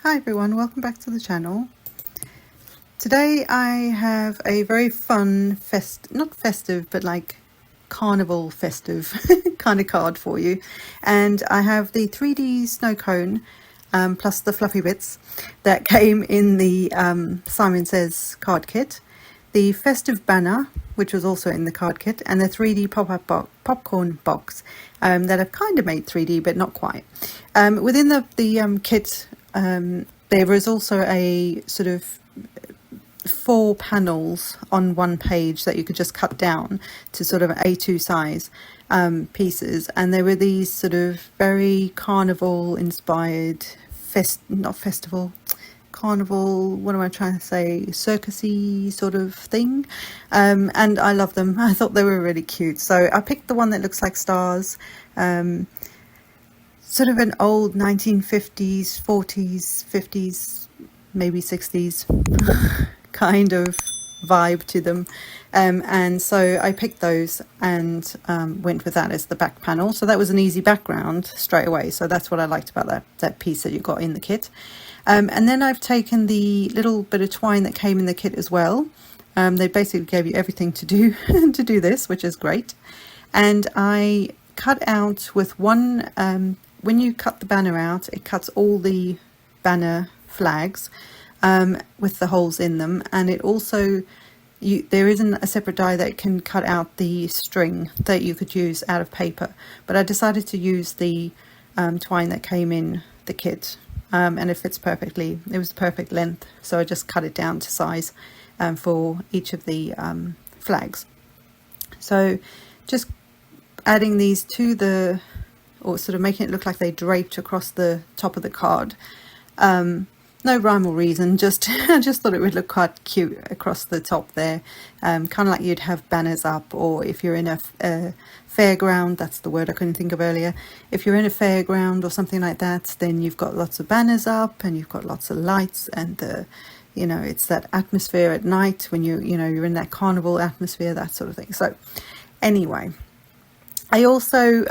Hi everyone, welcome back to the channel. Today I have a very fun, not festive, but like carnival festive kind of card for you. And I have the 3D snow cone plus the fluffy bits that came in the Simon Says card kit, the festive banner, which was also in the card kit, and the 3D pop-up popcorn box that I've kind of made 3D but not quite. Within the kit, there was also a sort of 4 panels on one page that you could just cut down to sort of A2 size pieces, and there were these sort of very carnival inspired carnival, what am I trying to say, circusy sort of thing, and I love them. I thought they were really cute, so I picked the one that looks like stars, sort of an old 1950s, 40s, 50s, maybe 60s kind of vibe to them, and so I picked those and went with that as the back panel. So that was an easy background straight away, so that's what I liked about that piece that you got in the kit. And then I've taken the little bit of twine that came in the kit as well. They basically gave you everything to do to do this, which is great. And I cut out with one, when you cut the banner out, it cuts all the banner flags with the holes in them, and it also, there isn't a separate die that can cut out the string that you could use out of paper, but I decided to use the twine that came in the kit, and it fits perfectly. It was the perfect length, so I just cut it down to size for each of the flags. So just adding these to the, or sort of making it look like they draped across the top of the card. No rhyme or reason, just I just thought it would look quite cute across the top there, kind of like you'd have banners up, or if you're in a fairground, that's the word I couldn't think of earlier. If you're in a fairground or something like that, then you've got lots of banners up and you've got lots of lights, and it's that atmosphere at night when you're in that carnival atmosphere, that sort of thing. So anyway, I also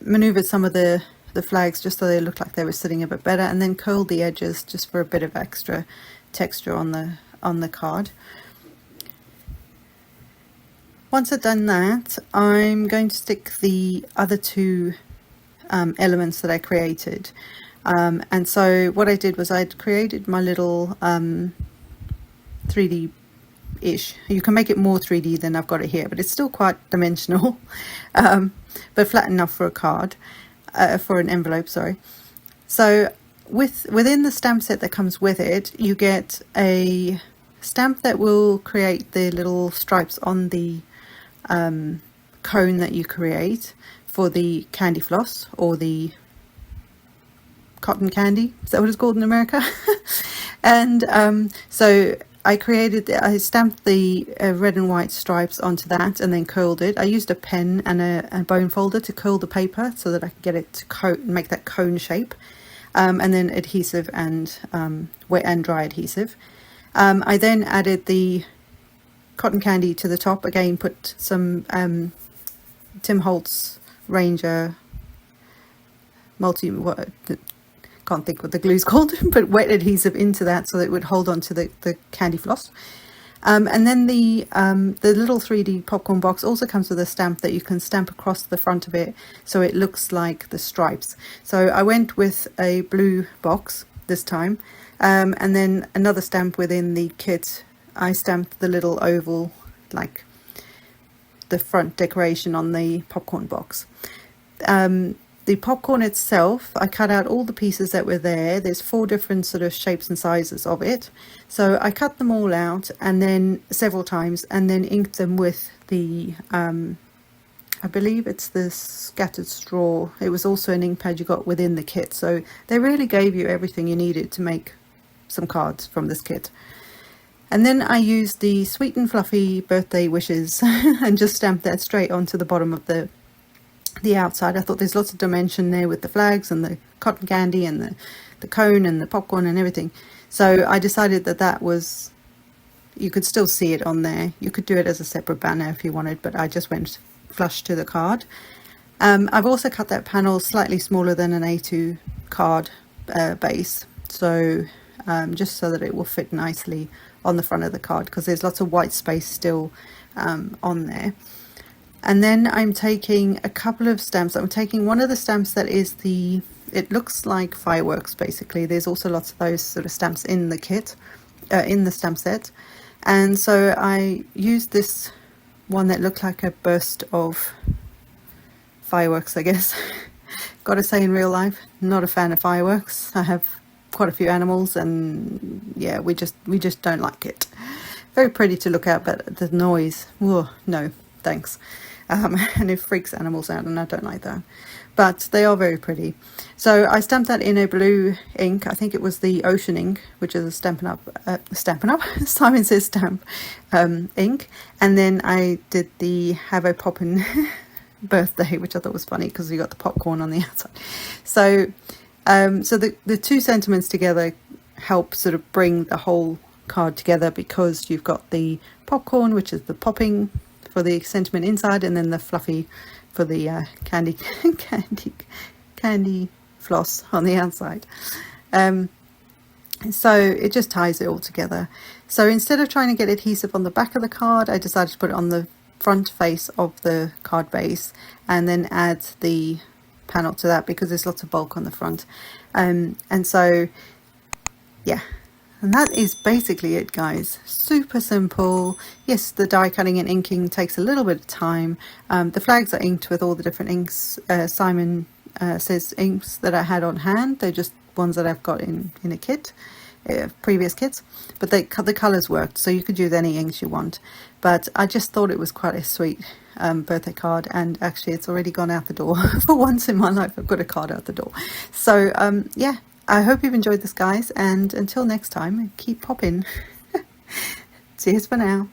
maneuvered some of the flags just so they looked like they were sitting a bit better, and then curled the edges just for a bit of extra texture on the card. Once I've done that, I'm going to stick the other 2 elements that I created, and so what I did was I'd created my little 3D ish. You can make it more 3D than I've got it here, but it's still quite dimensional, but flat enough for a card, for an envelope, sorry. So within the stamp set that comes with it, you get a stamp that will create the little stripes on the cone that you create for the candy floss, or the cotton candy, is that what it's called in America? And so I stamped the red and white stripes onto that and then curled it. I used a pen and a bone folder to curl the paper so that I could get it to make that cone shape, and then adhesive and wet and dry adhesive. I then added the cotton candy to the top, again put some Tim Holtz Ranger can't think what the glue's called, but wet adhesive into that so that it would hold on to the candy floss. And then the little 3D popcorn box also comes with a stamp that you can stamp across the front of it so it looks like the stripes. So I went with a blue box this time, and then another stamp within the kit. I stamped the little oval, like the front decoration on the popcorn box. The popcorn itself, I cut out all the pieces that were there. There's 4 different sort of shapes and sizes of it. So I cut them all out, and then several times, and then inked them with the, I believe it's the scattered straw. It was also an ink pad you got within the kit. So they really gave you everything you needed to make some cards from this kit. And then I used the sweet and fluffy birthday wishes and just stamped that straight onto the bottom of the outside. I thought there's lots of dimension there with the flags and the cotton candy and the cone and the popcorn and everything. So I decided that was, you could still see it on there. You could do it as a separate banner if you wanted, but I just went flush to the card. I've also cut that panel slightly smaller than an A2 card base, so just so that it will fit nicely on the front of the card, because there's lots of white space still on there. And then I'm taking a couple of stamps. I'm taking one of the stamps that is it looks like fireworks basically. There's also lots of those sort of stamps in the kit, in the stamp set. And so I used this one that looked like a burst of fireworks, I guess. Gotta say, in real life, not a fan of fireworks. I have quite a few animals, and yeah, we just don't like it. Very pretty to look at, but the noise, whoa, no thanks. And it freaks animals out, and I don't like that. But they are very pretty. So I stamped that in a blue ink. I think it was the Ocean ink, which is a Stampin' Up, Simon Says Stamp ink. And then I did the Have a Poppin' birthday, which I thought was funny because you got the popcorn on the outside. So so the two sentiments together help sort of bring the whole card together, because you've got the popcorn, which is the popping for the sentiment inside, and then the fluffy for the candy floss on the outside. So it just ties it all together. So instead of trying to get adhesive on the back of the card, I decided to put it on the front face of the card base, and then add the panel to that, because there's lots of bulk on the front. And so yeah, and that is basically it, guys. Super simple. Yes, the die cutting and inking takes a little bit of time. The flags are inked with all the different inks, Simon Says inks that I had on hand. They're just ones that I've got in a kit, previous kits, but the colors worked, so you could use any inks you want. But I just thought it was quite a sweet birthday card, and actually it's already gone out the door. For once in my life, I've got a card out the door. So yeah, I hope you've enjoyed this, guys, and until next time, keep popping. Cheers for now.